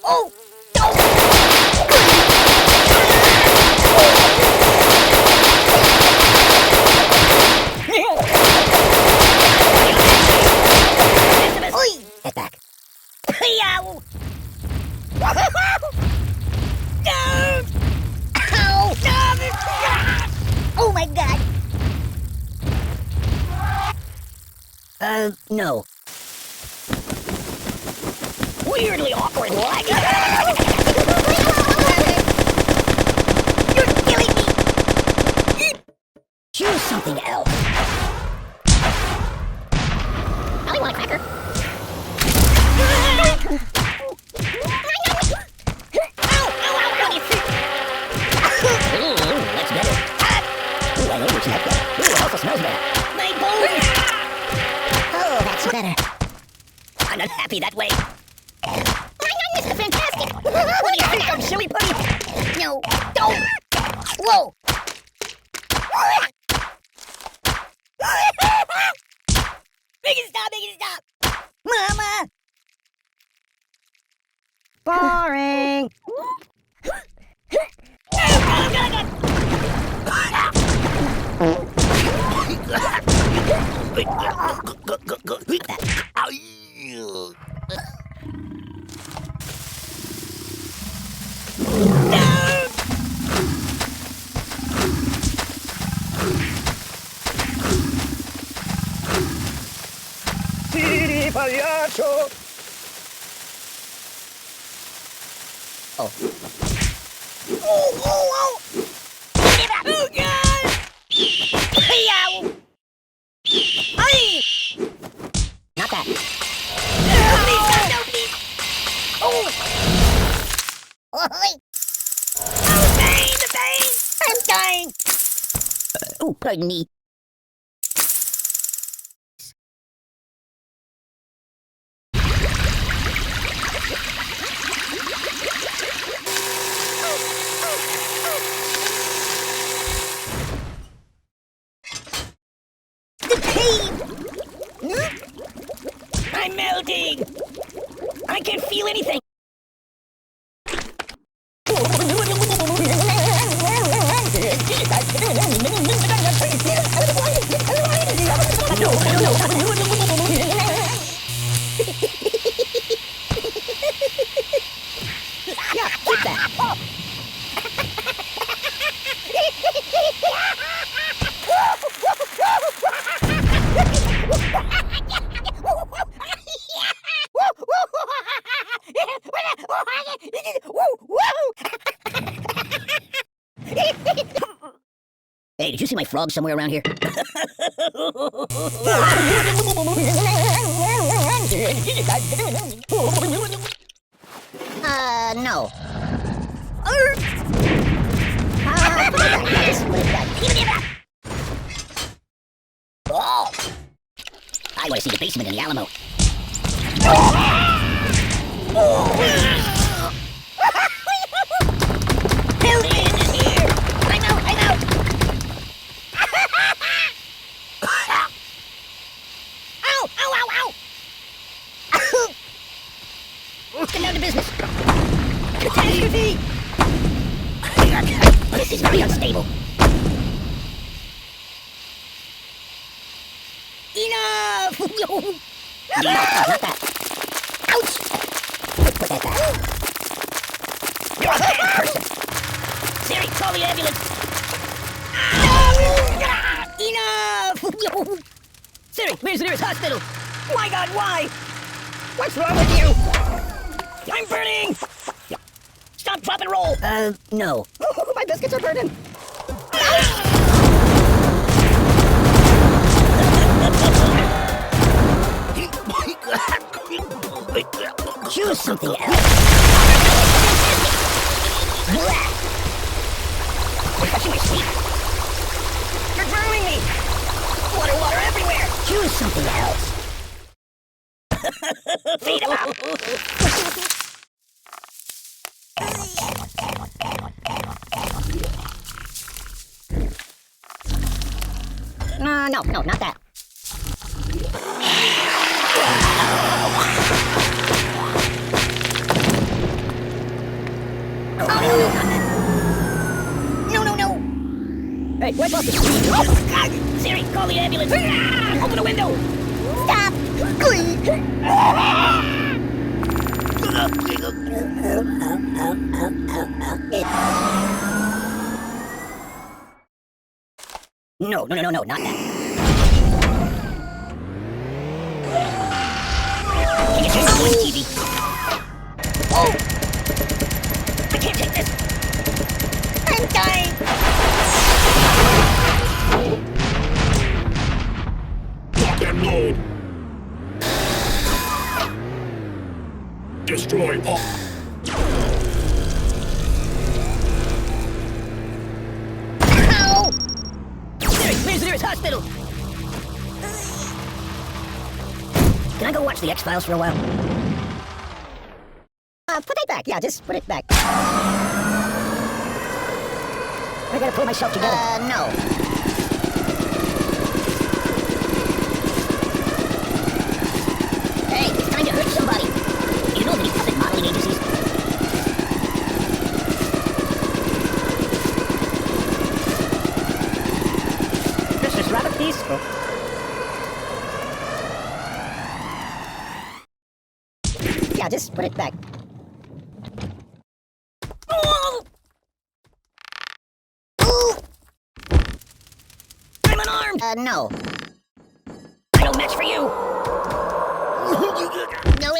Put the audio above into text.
Oh! No! Oi! Get back. Ow! No! Ow! Oh my god! No. Weirdly awkward leg. You're killing me! Choose something else. I want a cracker. Ooh, that's better. Ooh, I know which is better. Ooh, it also smells better. My bones! Oh, that's better. I'm not happy that way. This is fantastic. What do you think of, silly putty? No, don't. Whoa. Make it stop. Mama. Boring. Oh. Oh! Give it up! Oh, God! Yow! Ay! Not that. Please. Oh! Oh, the pain! I'm dying! Oh, pardon me. I'm melting! I can't feel anything! Keep that! Hey, did you see my frog somewhere around here? No. Oh! I want to see the basement in the Alamo. Alien is here! I'm out! Ow! Get down to business. Catastrophe! This is very unstable. Enough! No, not that. Ouch! Put that back. You're a bad person. Siri, call the ambulance. Enough! Siri, where's the nearest hospital? My God, why? What's wrong with you? I'm burning! Stop, drop, and roll! No. Oh, my biscuits are burning! Choose something else. You're touching my feet. You're drowning me! Water everywhere! Choose something else. Feed him up! No, not that. Hey, we're supposed to scream. Oh, God! Siri, call the ambulance. Open the window. Stop. No, not that. Can you turn on the TV? Oh! I can't take this! I'm dying! Lock and load. Destroy all. Ow! Where's the nearest hospital? Can I go watch the X-Files for a while? Put it back. Yeah, just put it back. I gotta pull myself together. No. Hey, it's time to hurt somebody. You know of any puppet modeling agencies? Christmas rabbit, please. Yeah, just put it back. I'm unarmed! No. I don't match for you! No,